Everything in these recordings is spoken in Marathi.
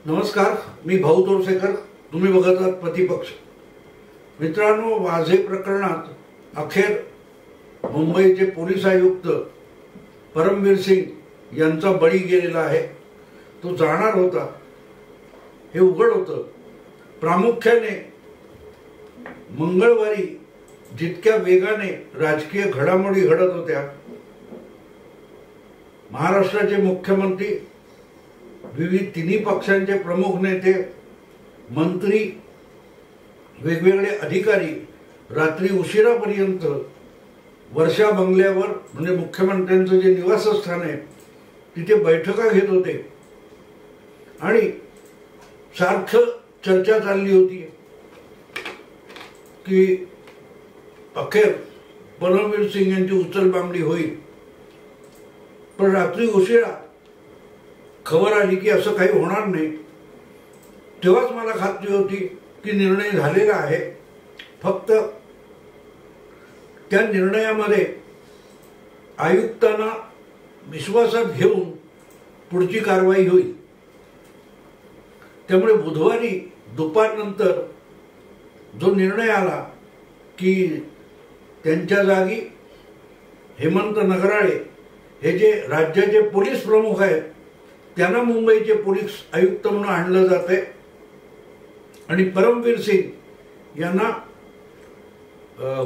नमस्कार, मी भाऊ तोरसेकर. तुम्ही बघत आहात प्रतिपक्ष. मित्रांनो, वाझे प्रकरणात अखेर मुंबईचे पोलीस आयुक्त परमवीर सिंग यांचा बळी गेलेला आहे. तो जाणार होता हे उघड होतं. प्रामुख्याने मंगळवारी जितक्या वेगाने राजकीय घडामोडी घडत होत्या, महाराष्ट्राचे मुख्यमंत्री, विविध तिन्ही पक्षांचे प्रमुख नेते, मंत्री, वेगवेगळे अधिकारी रात्री उशिरापर्यंत वर्षा बंगल्यावर, म्हणजे मुख्यमंत्र्यांचं जे निवासस्थान आहे तिथे बैठका घेत होते आणि सारखं चर्चा चालली होती की अखेर परमवीर सिंग यांची उचलबांगडी होईल. पण रात्री उशिरा खबर आली की असं काही होणार नाही. तेव्हाच मला खात्री होती की निर्णय झालेला आहे. फक्त त्या निर्णयामध्ये आयुक्तांना विश्वासात घेऊन पुढची कारवाई होईल. त्यामुळे बुधवारी दुपारनंतर जो निर्णय आला की त्यांच्या जागी हेमंत नगराळे हे जे राज्याचे पोलीस प्रमुख आहेत त्यांना मुंबईचे पोलीस आयुक्त म्हणून आणलं जाते आणि परमवीर सिंग यांना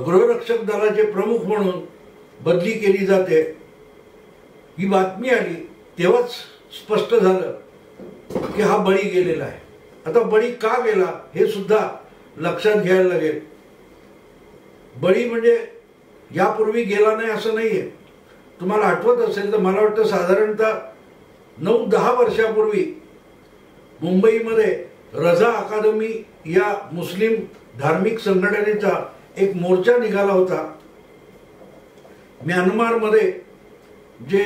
गृहरक्षक दलाचे प्रमुख म्हणून बदली केली जाते. ही बातमी आली तेव्हाच स्पष्ट झालं की हा बळी गेलेला आहे. आता बळी का गेला हे सुद्धा लक्षात घ्यायला लागेल. बळी म्हणजे यापूर्वी गेला नाही असं नाहीये. तुम्हाला आठवत असेल तर मला वाटतं साधारणतः 9-10 वर्षापूर्वी मुंबईमध्ये रजा अकादमी या मुस्लिम धार्मिक संघटनेचा एक मोर्चा निघाला होता. म्यानमारमध्ये जे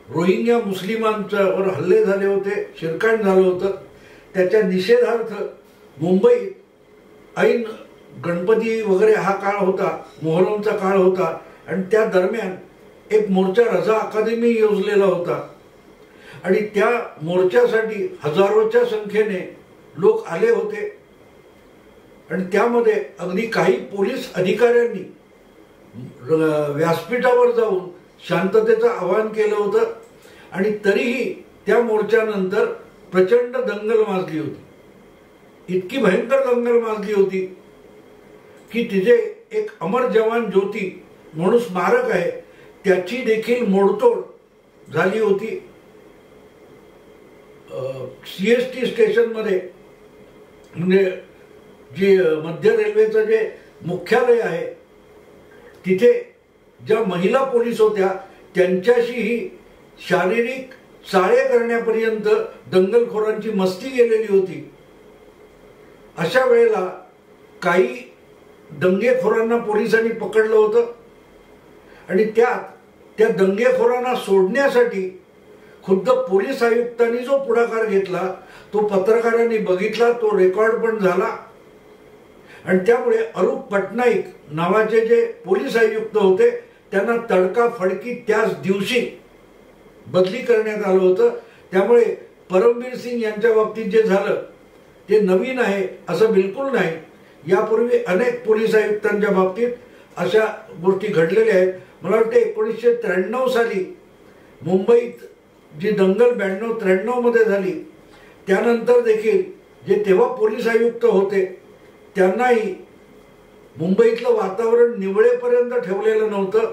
रोहिंग्या मुस्लिमांच्यावर हल्ले झाले होते, शिरकाण झालं होतं, त्याच्या निषेधार्थ मुंबईत ऐन गणपती वगैरे हा काळ होता, मोहरमचा काळ होता आणि त्या दरम्यान एक मोर्चा रजा अकादमी योजलेला होता आणि त्या मोर्चासाठी हजारोच्या संख्येने लोक आले होते आणि त्यामध्ये अगदी काही पोलीस अधिकाऱ्यांनी व्यासपीठावर जाऊन शांततेचं आवाहन केलं होतं आणि तरीही त्या मोर्चानंतर प्रचंड दंगल माजली होती. इतकी भयंकर दंगल माजली होती की तिथे एक अमर जवान ज्योती म्हणून स्मारक आहे त्याची देखील मोडतोड झाली होती. CST स्टेशनमध्ये, म्हणजे जे मध्य रेल्वेचं जे मुख्यालय आहे तिथे ज्या महिला पोलीस होत्या त्यांच्याशीही शारीरिक चाळे करण्यापर्यंत दंगलखोरांची मस्ती गेलेली होती. अशा वेळेला काही दंगेखोरांना पोलिसांनी पकडलं होतं आणि त्या दंगेखोरांना सोडण्यासाठी खुद्द पोलीस आयुक्तांनी जो पुढाकार घेतला तो पत्रकारांनी बघितला, तो रेकॉर्ड पण झाला आणि त्यामुळे अरूप पटनाईक नावाचे जे पोलीस आयुक्त होते त्यांना तडकाफडकी त्याच दिवशी बदली करण्यात आलं होतं. त्यामुळे परमवीर सिंग यांच्या बाबतीत जे झालं ते नवीन आहे असं बिलकुल नाही. यापूर्वी अनेक पोलीस आयुक्तांच्या बाबतीत अशा गोष्टी घडलेल्या आहेत. मला वाटतं 1993 साली मुंबईत जी दंगल 92-93 मध्ये झाली त्यानंतर देखील जे तेव्हा पोलीस आयुक्त होते त्यांनाही मुंबईतलं वातावरण निवळेपर्यंत ठेवलेलं नव्हतं.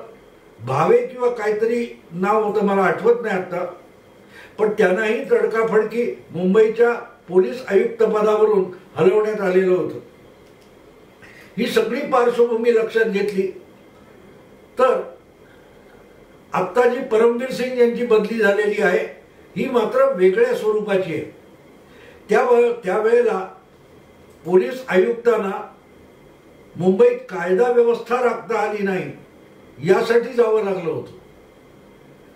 भावे किंवा काहीतरी नाव होतं, मला आठवत नाही आता, पण त्यांनाही तडकाफडकी मुंबईच्या पोलीस आयुक्त पदावरून हलवण्यात आलेलं होतं. ही सगळी पार्श्वभूमी लक्षात घेतली तर आता जी परमवीर सिंग यांची बदली झालेली आहे ही मात्र वेगळ्या स्वरूपाची आहे. त्यावेळेला पोलीस आयुक्तांना मुंबईत कायदा व्यवस्था राखता आली नाही यासाठी जावं लागलं होतं.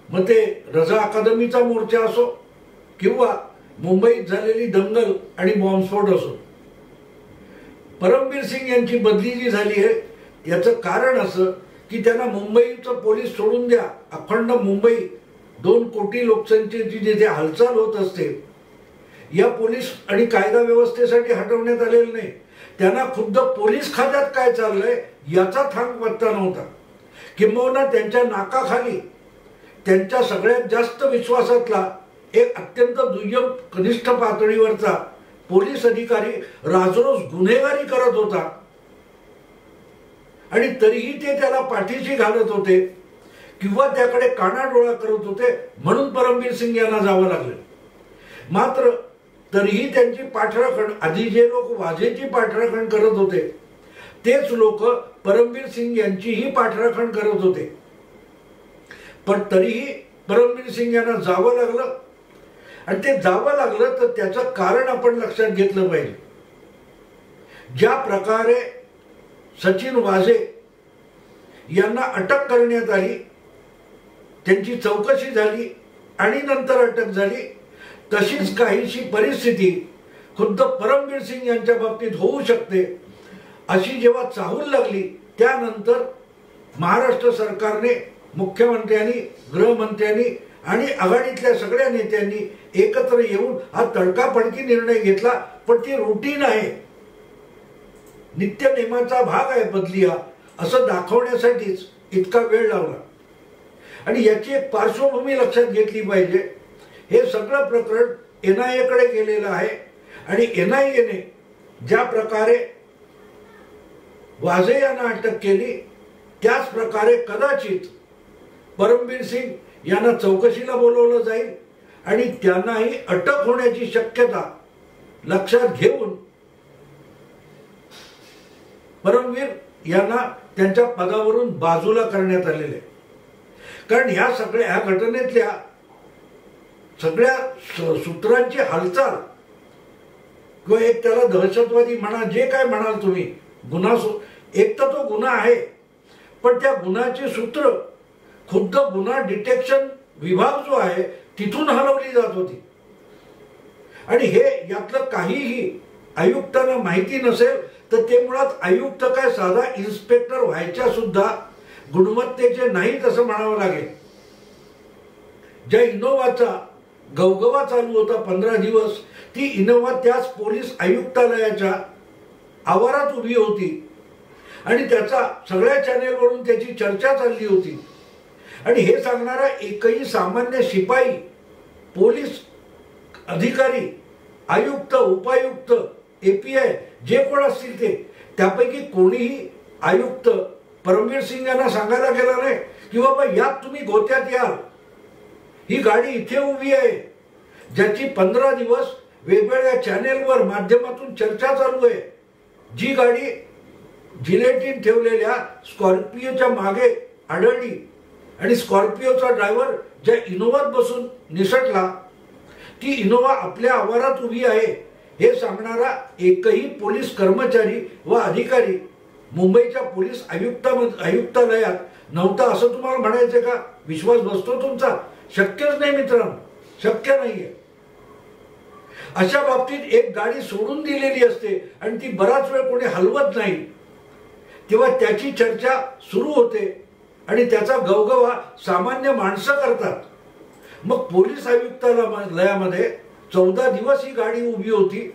मग ते रजा अकादमीचा मोर्चा असो किंवा मुंबईत झालेली दंगल आणि बॉम्बस्फोट असो, परमवीर सिंग यांची बदली जी झाली आहे याचं कारण असं की त्यांना मुंबईचं पोलीस सोडून द्या. अखंड मुंबई 2 कोटी लोकसंख्येची जिथे हालचाल होत असते या पोलीस आणि कायदा व्यवस्थेसाठी हटवण्यात आलेलं नाही, त्यांना खुद्द पोलीस खात्यात काय चाललंय याचा थांग पत्ता नव्हता. किंबहुना त्यांच्या नाकाखाली त्यांच्या सगळ्यात जास्त विश्वासातला एक अत्यंत दुय्यम कनिष्ठ पातळीवरचा पोलीस अधिकारी राजरोज गुन्हेगारी करत होता आणि तरीही ते त्याला पाठीशी घालत होते किंवा त्याकडे कानाडोळा करत होते, म्हणून परमबीर सिंग यांना जावं लागलं. मात्र तरीही त्यांची पाठराखण, आधी जे लोक वाझेची पाठराखण करत होते तेच लोक परमबीर सिंग यांचीही पाठराखण करत होते. पण तरीही परमबीर सिंग यांना जावं लागलं. आणि ते जावं लागलं तर त्याचं कारण आपण लक्षात घेतलं पाहिजे. ज्या प्रकारे सचिन वाझे यांना अटक करण्यात आली, त्यांची चौकशी झाली आणि नंतर अटक झाली, तशीच काहीशी परिस्थिती खुद्द परमबीर सिंग यांच्या बाबतीत होऊ शकते अशी जेव्हा चाहूल लागली, त्यानंतर महाराष्ट्र सरकारने, मुख्यमंत्र्यांनी, गृहमंत्र्यांनी आणि आघाडीतल्या सगळ्या नेत्यांनी एकत्र येऊन हा तडकाफडकी निर्णय घेतला. पण ती रुटीन आहे, नित्य नेमाचा भाग आहे बदली हा, असं दाखवण्यासाठीच इतका वेळ लावला. आणि याची एक पार्श्वभूमी लक्षात घेतली पाहिजे. हे सगळं प्रकरण NIA कडे गेलेलं आहे आणि NIA ने ज्या प्रकारे वाझे यांना अटक केली त्याच प्रकारे कदाचित परमबीर सिंग यांना चौकशीला बोलवलं जाईल आणि त्यांनाही अटक होण्याची शक्यता लक्षात घेऊन परमबीर यांना त्यांच्या पदावरून बाजूला करण्यात आलेले. कारण ह्या सगळ्या घटनेतल्या सगळ्या सूत्रांची हालचाल किंवा एक त्याला दहशतवादी म्हणा, जे काय म्हणाल तुम्ही, गुन्हा, एक तर तो गुन्हा आहे, पण त्या गुन्ह्याची सूत्र खुद्द गुन्हा डिटेक्शन विभाग जो आहे तिथून हलवली जात होती. आणि हे यातलं काहीही आयुक्तांना माहिती नसेल तर ते मुळात आयुक्त काय साधा इन्स्पेक्टर व्हायच्या सुद्धा गुणवत्तेचे नाहीत असं म्हणावं लागेल. ज्या इनोव्हाचा गवगवा चालू होता 15 दिवस, ती इनोव्हा त्याच पोलीस आयुक्तालयाच्या आवारात उभी होती आणि त्याचा सगळ्या चॅनेलवरून त्याची चर्चा चालली होती. आणि हे सांगणारा एकही सामान्य शिपाई, पोलीस अधिकारी, आयुक्त, उपायुक्त, API जे कोण असतील ते, त्यापैकी कोणीही आयुक्त परमबीर सिंग यांना सांगायला गेला नाही की बाबा यात तुम्ही गोत्यात याल, ही गाडी इथे उभी आहे, ज्याची 15 दिवस वेगवेगळ्या चॅनेलवर माध्यमातून चर्चा चालू आहे, जी गाडी जिलेटिन ठेवलेल्या स्कॉर्पिओच्या मागे आढळली आणि स्कॉर्पिओचा ड्रायव्हर ज्या इनोव्हात बसून निसटला, ती इनोव्हा आपल्या आवारात उभी आहे हे सांगणारा एकही पोलीस कर्मचारी व अधिकारी मुंबईच्या पोलीस आयुक्तालयात नव्हता असं तुम्हाला म्हणायचं का? विश्वास बसतो तुमचा? शक्यच नाही मित्रांनो, शक्य नाहीये. अशा बाबतीत एक गाडी सोडून दिलेली असते आणि ती बराच वेळ कोणी हलवत नाही, तेव्हा त्याची चर्चा सुरू होते आणि त्याचा गवगवा सामान्य माणसं करतात. मग पोलीस आयुक्तालयामध्ये 14 दिवस ही गाडी उभी होती,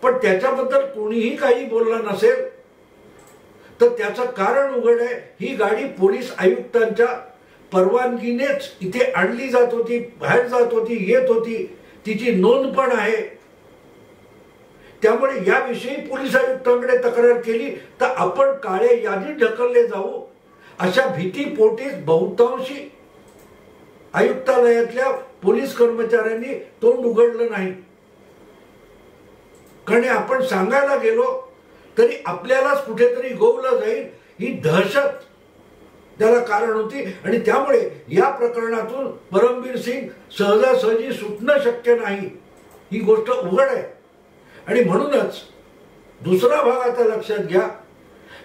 पण त्याच्याबद्दल कोणीही काही बोलला नसेल तर त्याचं कारण उघड आहे. ही गाडी पोलीस आयुक्तांच्या परवानगीनेच इथे आणली जात होती, बाहेर जात होती, येत होती, तिची नोंद पण आहे. त्यामुळे याविषयी पोलीस आयुक्तांकडे तक्रार केली तर आपण काळ्या यादीत ढकलले जाऊ अशा भीतीपोटीच बहुतांशी आयुक्तालयातल्या पोलीस कर्मचाऱ्यांनी तोंड उघडलं नाही. कारण आपण सांगायला गेलो तरी आपल्यालाच कुठेतरी गोवलं जाईल ही दहशत त्याला कारण होती. आणि त्यामुळे या प्रकरणातून परमबीर सिंग सहजासहजी सुटणं शक्य नाही, ही गोष्ट उघड आहे. आणि म्हणूनच दुसरा भाग आता लक्षात घ्या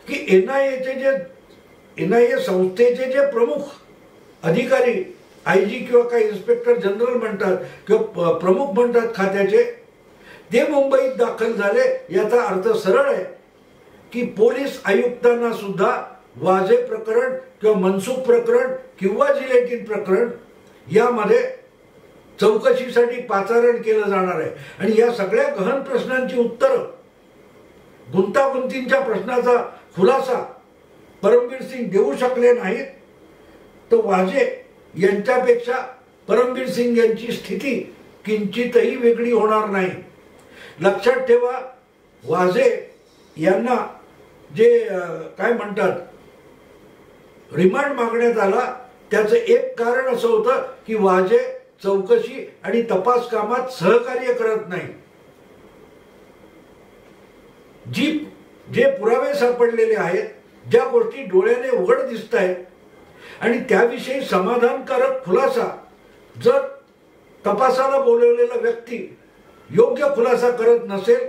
की NIA संस्थेचे जे प्रमुख अधिकारी, IG किंवा काही इन्स्पेक्टर जनरल म्हणतात किंवा प्रमुख म्हणतात खात्याचे, ते मुंबईत दाखल झाले. याचा अर्थ सरळ आहे की पोलीस आयुक्तांना सुद्धा वाझे प्रकरण किंवा मनसुख प्रकरण किंवा जिलेटिन प्रकरण यामध्ये चौकशीसाठी पाचारण केलं जाणार आहे आणि या सगळ्या गहन प्रश्नांची उत्तरं, गुंतागुंतींच्या प्रश्नाचा खुलासा परमबीर सिंग देऊ शकले नाहीत, तर वाजे यांच्यापेक्षा परमबीर सिंग यांची स्थिती किंचितही वेगळी होणार नाही. लक्षात ठेवा, वाजे यांना जे काय म्हणतात रिमांड मागण्यात आला, त्याचं एक कारण असं होतं की वाजे चौकशी आणि तपास कामात सहकार्य करत नाही. जे पुरावे सापडलेले आहेत, ज्या गोष्टी डोळ्याने उघड दिसत आहेत आणि त्याविषयी समाधानकारक खुलासा जर तपासाला बोलवलेला व्यक्ती योग्य खुलासा करत नसेल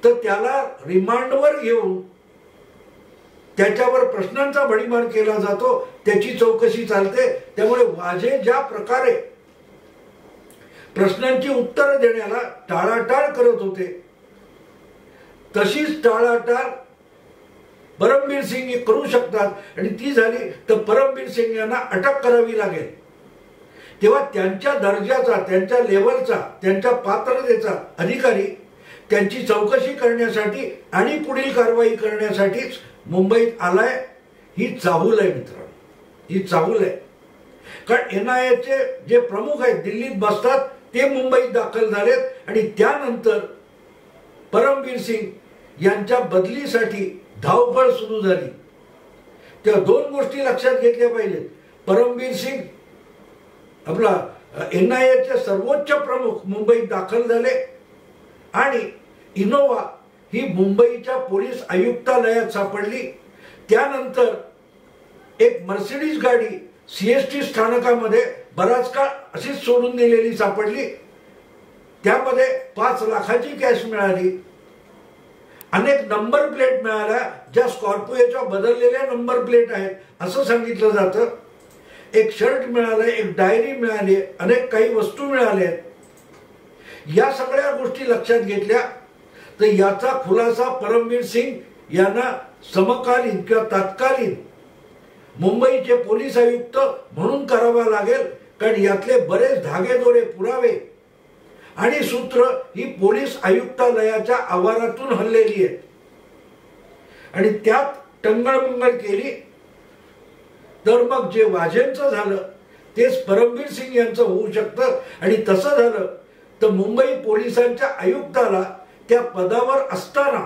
तर त्याला रिमांडवर घेऊन त्याच्यावर प्रश्नांचा भडीमार केला जातो, त्याची चौकशी चालते. त्यामुळे वाजे ज्या प्रकारे प्रश्नांची उत्तरं देण्याला टाळाटाळ करत होते, तशीच टाळाटाळ परमबीर सिंग करू शकतात आणि ती झाली तर परमबीर सिंग यांना अटक करावी लागेल. तेव्हा त्यांच्या दर्जाचा, त्यांच्या लेवलचा, त्यांच्या पात्रतेचा अधिकारी त्यांची चौकशी करण्यासाठी आणि पुढील कारवाई करण्यासाठीच मुंबईत आलाय. ही चाहूल आहे मित्रांनो, ही चाहूल आहे. कारण NIA जे प्रमुख आहेत दिल्लीत बसतात ते मुंबईत दाखल झालेत आणि त्यानंतर परमबीर सिंग यांच्या बदलीसाठी धावपळ सुरू झाली. त्या दोन गोष्टी लक्षात घेतल्या पाहिजेत. परमबीर सिंग आपला NIA सर्वोच्च प्रमुख मुंबईत दाखल झाले आणि इनोवा ही मुंबईच्या पोलीस आयुक्तालयात सापडली. त्यानंतर एक मर्सिडीज गाडी CST स्थानकामध्ये बराच काळ अशीच सोडून दिलेली सापडली. त्यामध्ये 5 लाखाची कॅश मिळाली. अनेक नंबर प्लेट मिळाल्या, ज्या स्कॉर्पिओच्या बदललेल्या नंबर प्लेट आहेत असं सांगितलं जातं. एक शर्ट मिळालं, एक डायरी मिळाली, अनेक काही वस्तू मिळाल्या. या सगळ्या गोष्टी लक्षात घेतल्या तर याचा खुलासा परमबीर सिंग यांना समकालीन किंवा तत्कालीन मुंबईचे पोलीस आयुक्त म्हणून करावा लागेल. कारण यातले बरेच धागेदोरे, पुरावे आणि सूत्र ही पोलीस आयुक्तालयाच्या आवारातून हल्लेली आहेत आणि त्यात टंगळमंगळ केली तर मग जे वाजेंचं झालं तेच परमबीर सिंग यांचं होऊ शकतं. आणि तसं झालं तर मुंबई पोलिसांच्या आयुक्ताला त्या पदावर असताना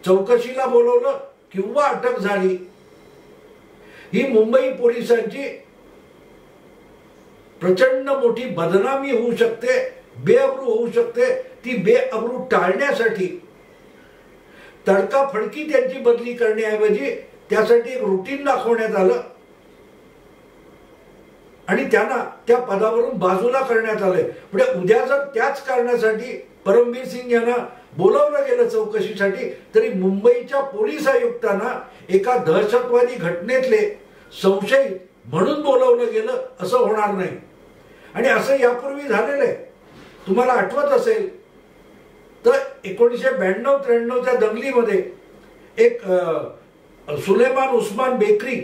चौकशीला बोलवलं किंवा अटक झाली, ही मुंबई पोलिसांची प्रचंड मोठी बदनामी होऊ शकते, बेअब्रू होऊ शकते. ती बेअब्रू टाळण्यासाठी तडकाफडकी त्यांची बदली करण्याऐवजी त्यासाठी एक रुटीन दाखवण्यात आलं आणि त्यांना त्या पदावरून बाजूला करण्यात आले. म्हणजे उद्या जर त्याच कारणासाठी परमबीर सिंग यांना बोलावलं गेलं चौकशीसाठी तरी मुंबईच्या पोलीस आयुक्तांना एका दहशतवादी घटनेतले संशयित म्हणून बोलावलं गेलं असं होणार नाही. आणि असं यापूर्वी झालेलं आहे. तुम्हाला आठवत असेल तर 1992-93च्या दंगलीमध्ये एक सुलेमान उस्मान बेकरी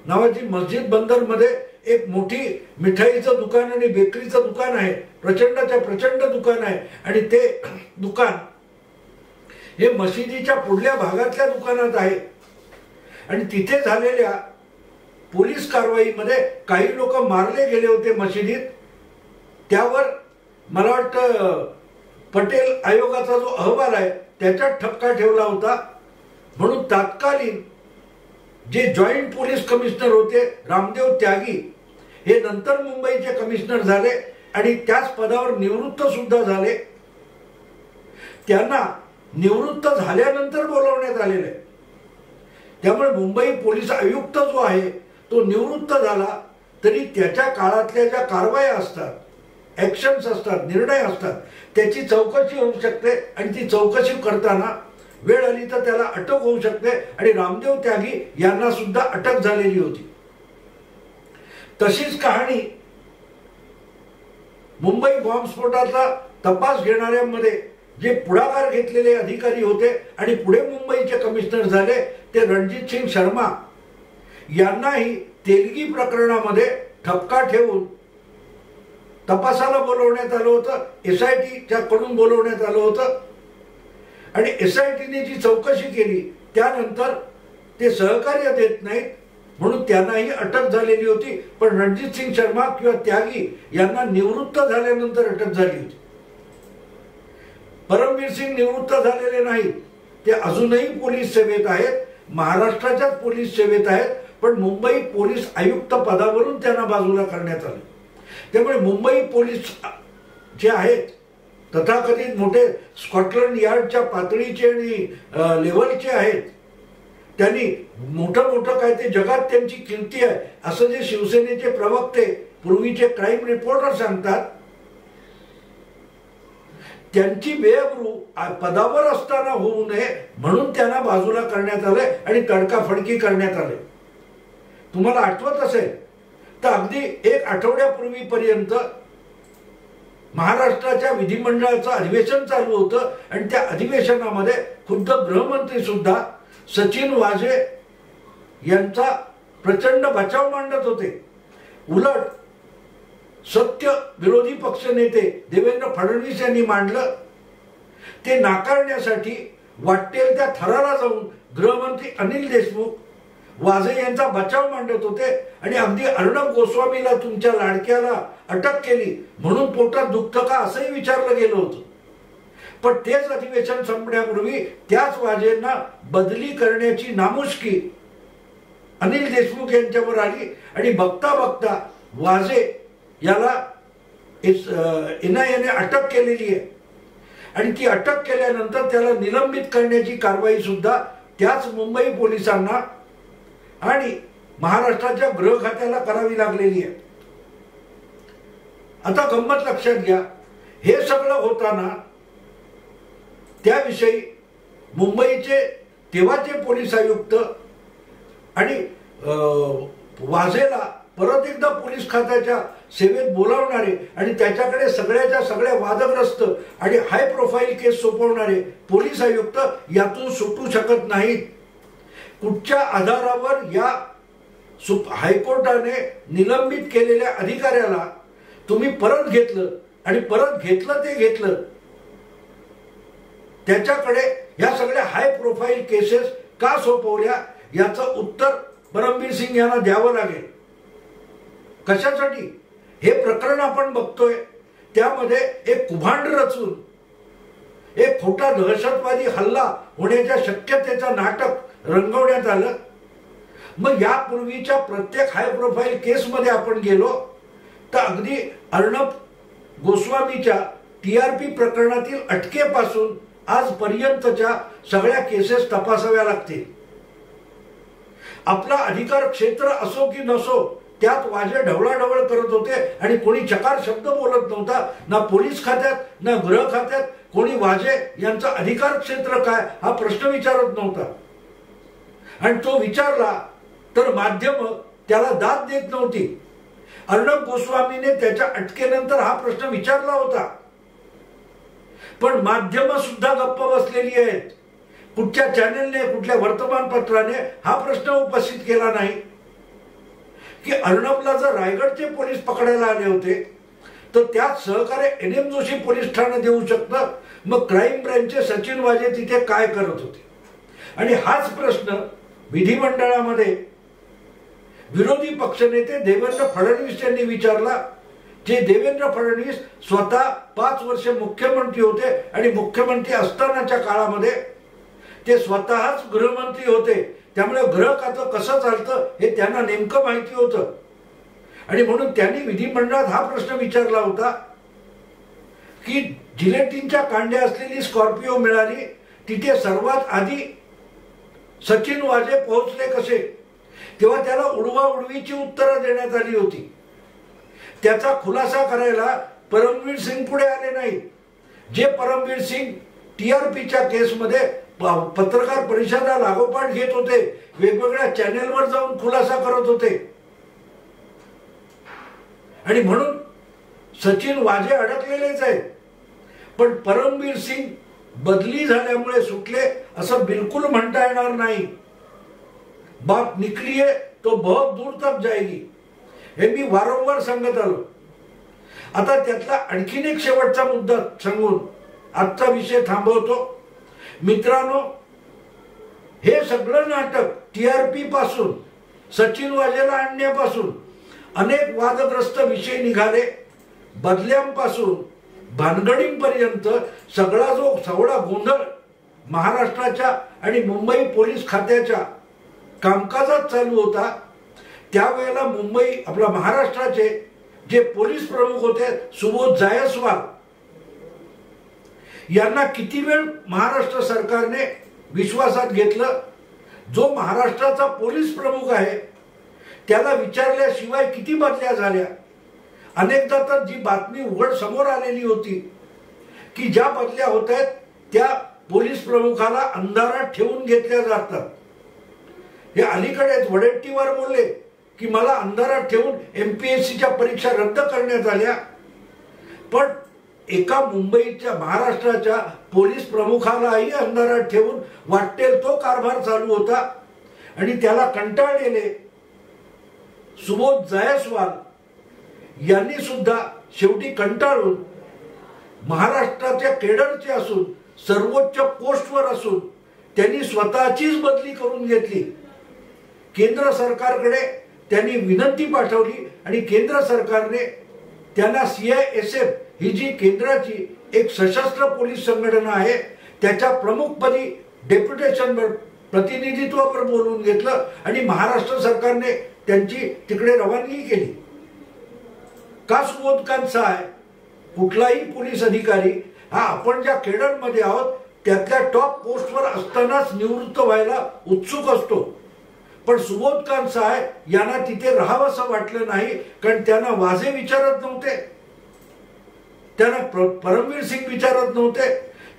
नावाची मस्जिद बंदरमध्ये एक मोठी मिठाईचं दुकान आणि बेकरीचं दुकान आहे, प्रचंडच्या प्रचंड दुकान आहे. आणि ते दुकान हे मशिदीच्या पुढल्या भागातल्या दुकानात आहे. आणि तिथे झालेल्या पोलीस कारवाईमध्ये काही लोक मारले गेले होते मशिदीत. त्यावर मला वाटतं पटेल आयोगाचा जो अहवाल आहे त्याच्यात ठपका ठेवला होता. म्हणून तत्कालीन जे जॉईंट पोलीस कमिशनर होते रामदेव त्यागी, हे नंतर मुंबईचे कमिशनर झाले आणि त्याच पदावर निवृत्त सुद्धा झाले. त्यांना निवृत्त झाल्यानंतर बोलवण्यात आलेलं आहे. त्यामुळे मुंबई पोलीस आयुक्त जो आहे तो निवृत्त झाला तरी त्याच्या काळातल्या ज्या कारवाया असतात, ऍक्शन्स असतात, निर्णय असतात, त्याची चौकशी होऊ शकते आणि ती चौकशी करताना वेळ आली तर त्याला अटक होऊ शकते. आणि रामदेव त्यागी यांना सुद्धा अटक झालेली होती. तशीच कहाणी मुंबई बॉम्बस्फोटाचा तपास घेणाऱ्यांमध्ये जे पुढाकार घेतलेले अधिकारी होते आणि पुढे मुंबईचे कमिशनर झाले ते रणजित सिंग शर्मा यांनाही तेलगी प्रकरणामध्ये ठपका ठेवून तपासाला बोलवण्यात आलं होतं, SITच्या कडून बोलवण्यात आलं होतं आणि SITने जी चौकशी केली त्यानंतर ते सहकार्य देत नाहीत म्हणून त्यांनाही अटक झालेली होती. पण रणजित सिंग शर्मा किंवा त्यागी यांना निवृत्त झाल्यानंतर अटक झाली होती. परमवीर सिंग निवृत्त झालेले नाहीत, ते अजूनही पोलीस सेवेत आहेत, महाराष्ट्राच्याच पोलीस सेवेत आहेत, पण मुंबई पोलीस आयुक्त पदावरून त्यांना बाजूला करण्यात आलं. त्यामुळे मुंबई पोलीस जे आहेत तथाकथित मोठे स्कॉटलंड यार्डच्या पातळीचे आणि लेवलचे आहेत, त्यांनी मोठं काय ते जगात त्यांची कीर्ती आहे असं जे शिवसेनेचे प्रवक्ते पूर्वीचे क्राईम रिपोर्टर सांगतात, त्यांची बेअब्रू पदावर असताना होऊ नये म्हणून त्यांना बाजूला करण्यात आले आणि तडकाफडकी करण्यात आले. तुम्हाला आठवत असेल तर अगदी 1 आठवड्यापूर्वीपर्यंत महाराष्ट्राच्या विधिमंडळाचं अधिवेशन चालू होतं आणि त्या अधिवेशनामध्ये खुद्द गृहमंत्री सुद्धा सचिन वाझे यांचा प्रचंड बचाव मांडत होते. उलट सत्य विरोधी पक्ष नेते देवेंद्र फडणवीस यांनी मांडलं, ते नाकारण्यासाठी वाटेल त्या थराला जाऊन गृहमंत्री अनिल देशमुख वाझे यांचा बचाव मांडत होते आणि अगदी अर्णब गोस्वामीला तुमच्या लाडक्याला अटक केली म्हणून पोटात दुखतं का असंही विचारलं गेलं होतं. पण तेच अधिवेशन संपण्यापूर्वी त्याच वाझेंना बदली करण्याची नामुष्की अनिल देशमुख यांच्यावर आली आणि बघता बघता वाझे याला NIA ने अटक केलेली आहे आणि ती अटक केल्यानंतर त्याला निलंबित करण्याची कारवाई सुद्धा त्याच मुंबई पोलिसांना आणि महाराष्ट्राच्या गृह खात्याला करावी लागलेली आहे. आता गंमत लक्षात घ्या, हे सगळं होताना त्याविषयी मुंबईचे तेव्हाचे पोलीस आयुक्त आणि वाझेला परत एकदा पोलीस खात्याच्या सेवेत बोलावणारे आणि त्याच्याकडे सगळ्याच्या सगळ्या वादग्रस्त आणि हाय प्रोफाईल केस सोपवणारे पोलीस आयुक्त यातून सुटू शकत नाहीत. कुठच्या आधारावर या हायकोर्टाने निलंबित केलेल्या अधिकाऱ्याला तुम्ही परत घेतलं आणि परत घेतलं त्याच्याकडे या सगळ्या हाय प्रोफाईल केसेस का सोपवल्या याचं उत्तर परमवीर सिंग यांना द्यावं लागेल. कशासाठी हे प्रकरण आपण बघतोय त्यामध्ये एक कुभांड रचून एक खोटा दहशतवादी हल्ला होण्याच्या शक्यतेचं नाटक रंगवण्यात आलं. मग यापूर्वीच्या प्रत्येक हाय प्रोफाईल केसमध्ये आपण गेलो तर अगदी अर्णब गोस्वामीच्या TRP प्रकरणातील अटकेपासून आजपर्यंतच्या सगळ्या केसेस तपासाव्या लागतील. आपला अधिकार क्षेत्र असो की नसो त्यात वाझे ढवळाढवळ करत होते आणि कोणी चकार शब्द बोलत नव्हता. ना पोलीस खात्यात ना गृह खात्यात कोणी वाझे यांचा अधिकार क्षेत्र काय हा प्रश्न विचारत नव्हता आणि तो विचारला तर माध्यम त्याला दाद देत नव्हती. अर्णब गोस्वामीने त्याच्या अटकेनंतर हा प्रश्न विचारला होता पण माध्यम सुद्धा गप्प बसलेली आहेत. कुठच्या चॅनलने कुठल्या वर्तमानपत्राने हा प्रश्न उपस्थित केला नाही की अर्णबला जर रायगडचे पोलीस पकडायला आले होते तर त्यात सहकार्य NM जोशी पोलीस ठाणे देऊ शकतं, मग क्राईम ब्रँचचे सचिन वाझे तिथे काय करत होते. आणि हाच प्रश्न विधिमंडळामध्ये विरोधी पक्षनेते देवेंद्र फडणवीस यांनी विचारला, जे देवेंद्र फडणवीस स्वतः 5 वर्ष मुख्यमंत्री होते आणि मुख्यमंत्री असतानाच्या काळामध्ये ते स्वतःच गृहमंत्री होते. त्यामुळे गृह खातं कसं चालतं हे त्यांना नेमकं माहिती होतं आणि म्हणून त्यांनी विधिमंडळात हा प्रश्न विचारला होता की जिलेटिनच्या कांड्या असलेली स्कॉर्पिओ मिळाली तिथे सर्वात आधी सचिन वाझे पोहोचले कसे. तेव्हा त्याला उडवाउडवीची उत्तरं देण्यात आली होती. त्याचा खुलासा करायला परमवीर सिंग पुढे आले नाही. जे परमवीर सिंग TRPच्या केसमध्ये पत्रकार परिषदा लागोपाठ घेत होते, वेगवेगळ्या चॅनेलवर जाऊन खुलासा करत होते आणि म्हणून सचिन वाझे अडकलेलेच आहेत. पण परमवीर सिंग बदली झाल्यामुळे सुटले असं बिलकुल म्हणता येणार नाही. बात निकली है तो बहुत दूर तक जाएगी हे मी वारंवार सांगत आलो. आता त्यातला आणखीन एक शेवटचा मुद्दा सांगून आजचा विषय थांबवतो. मित्रांनो, हे सगळं नाटक TRP पासून सचिन वाझेला आणण्यापासून अनेक वादग्रस्त विषय निघाले. बदल्यांपासून भानगडींपर्यंत सगळा जो सवडा गोंधळ महाराष्ट्राच्या आणि मुंबई पोलीस खात्याच्या कामकाजात चालू होता, त्यावेळेला आपला महाराष्ट्राचे जे पोलीस प्रमुख होते सुबोध जायस्वाल यांना किती वेळ महाराष्ट्र सरकारने विश्वासात घेतलं. जो महाराष्ट्राचा पोलीस प्रमुख आहे त्याला विचारल्याशिवाय किती बदल्या झाल्या. अनेकदा तर जी बातमी उघड समोर आलेली होती की ज्या बदल्या होत आहेत त्या पोलीस प्रमुखाला अंधारात ठेवून घेतल्या जातात. हे अलीकडेच वडेट्टीवार बोलले की मला अंधारात ठेवून MPSCच्या परीक्षा रद्द करण्यात आल्या. पण एका मुंबईच्या महाराष्ट्राच्या पोलीस प्रमुखालाही अंधारात ठेवून वाटेल तो कारभार चालू होता आणि त्याला कंटाळलेले सुबोध जायस्वाल यांनी सुद्धा शेवटी कंटाळून महाराष्ट्राच्या केडरचे असून सर्वोच्च पोस्टवर असून त्यांनी स्वतःचीच बदली करून घेतली. केंद्र सरकारकडे त्यांनी विनंती पाठवली आणि केंद्र सरकारने त्यांना CISF ही जी केंद्राची एक सशस्त्र पोलीस संघटना आहे त्याच्या प्रमुखपदी डेप्युटेशनवर प्रतिनिधित्वावर बोलवून घेतलं आणि महाराष्ट्र सरकारने त्यांची तिकडे रवानगी केली. का सुबोध कांसाय कुठलाही पोलीस अधिकारी हा आपण ज्या केडरमध्ये आहोत त्यातल्या टॉप पोस्टवर असतानाच निवृत्त व्हायला उत्सुक असतो. पण सुबोध कांसाय यांना तिथे राहावंसं वाटलं नाही, कारण त्यांना वाझे विचारत नव्हते, त्यांना परमवीर सिंग विचारत नव्हते,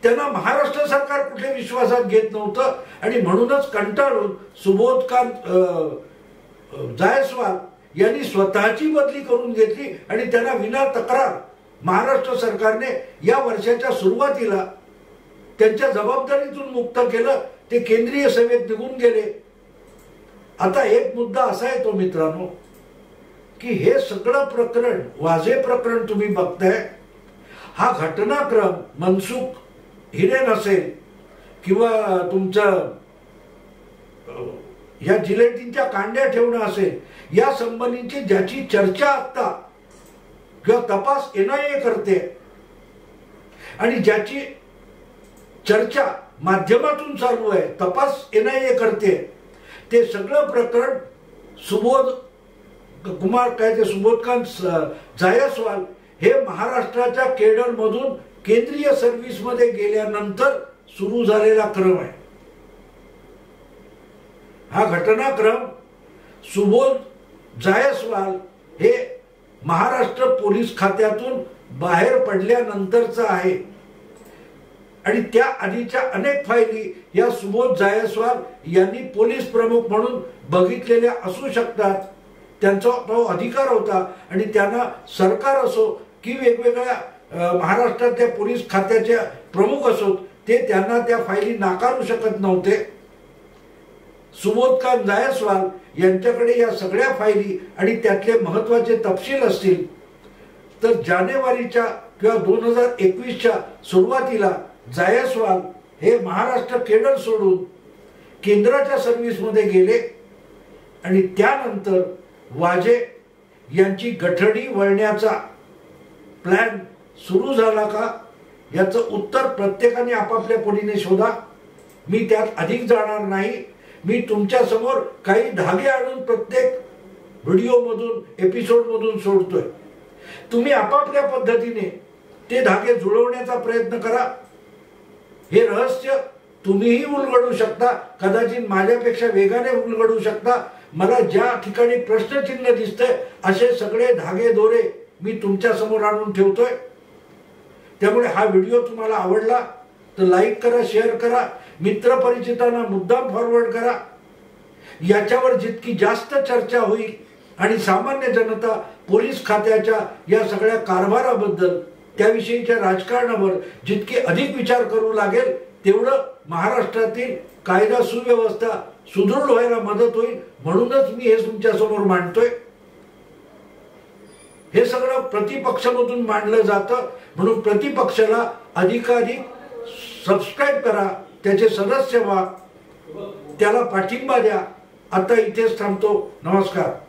त्यांना महाराष्ट्र सरकार कुठे विश्वासात घेत नव्हतं आणि म्हणूनच कंटाळून सुबोध जायस्वाल यांनी स्वतःची बदली करून घेतली आणि त्यांना विना तक्रार महाराष्ट्र सरकारने या वर्षाच्या सुरुवातीला त्यांच्या जबाबदारीतून मुक्त केलं. ते केंद्रीय सेवेत निघून गेले. आता एक मुद्दा असा येतो मित्रांनो की हे सगळं प्रकरण वाझे प्रकरण तुम्ही बघताय, हा घटनाक्रम मनसुख हिरेन असेल किंवा तुमचं या जिलेटिनच्या कांड्या ठेवणं असेल, या संबंधीची ज्याची चर्चा आता किंवा तपास NIA करते आणि ज्याची चर्चा माध्यमातून चालू आहे, तपास NIA करते, ते सगळं प्रकरण सुबोध जायस्वाल हे महाराष्ट्राच्या केडर मधून केंद्रीय सर्व्हिस मध्ये गेल्यानंतर सुरू झालेला क्रम आहे. हा घटनाक्रम सुबोध जायस्वाल हे महाराष्ट्र पोलीस खात्यातून बाहेर पडल्यानंतरचा आहे आणि त्या आधीच्या अनेक फायली या सुबोध जायस्वाल यांनी पोलीस प्रमुख म्हणून बघितलेल्या असू शकतात. त्यांचा तो अधिकार होता आणि त्यांना सरकार असो की वेगवेगळ्या महाराष्ट्रातल्या पोलीस खात्याचे प्रमुख असोत, ते त्यांना त्या फायली नाकारू शकत नव्हते. सुबोध जायस्वाल यांच्याकडे या सगळ्या फायली आणि त्यातले महत्वाचे तपशील असतील तर जानेवारीच्या किंवा 2021च्या सुरुवातीला जायस्वाल हे महाराष्ट्र केडर सोडून केंद्राच्या सर्व्हिसमध्ये गेले आणि त्यानंतर वाझे यांची गठडी वळण्याचा प्लॅन सुरू झाला का, याचं उत्तर प्रत्येकाने आपापल्या परीने शोधा. मी त्यात अधिक जाणार नाही. मी तुमच्या समोर काही धागे आणून प्रत्येक व्हिडिओ मधून एपिसोड मधून सोडतोय. तुम्ही आपापल्या पद्धतीने ते धागे जुळवण्याचा प्रयत्न करा. हे रहस्य तुम्हीही उलगडू शकता, कदाचित माझ्यापेक्षा वेगाने उलगडू शकता. मला ज्या ठिकाणी प्रश्नचिन्ह दिसतंय असे सगळे धागे दोरे मी तुमच्या समोर आणून ठेवतोय. त्यामुळे हा व्हिडिओ तुम्हाला आवडला तर लाईक करा, शेअर करा, मित्र परिचितांना मुद्दाम फॉरवर्ड करा. याच्यावर जितकी जास्त चर्चा होईल आणि सामान्य जनता पोलीस खात्याच्या या सगळ्या कारभाराबद्दल, त्याविषयीच्या राजकारणावर जितके अधिक विचार करू लागेल, तेवढं महाराष्ट्रातील कायदा सुव्यवस्था सुदृढ व्हायला मदत होईल. म्हणूनच मी हे तुमच्या समोर मांडतोय. हे सगळं प्रतिपक्षामधून मांडलं जातं. म्हणून प्रतिपक्षाला अधिकाधिक सबस्क्राईब करा, त्याचे सदस्य व्हा, त्याला पाठिंबा द्या. आता इथेच थांबतो. नमस्कार.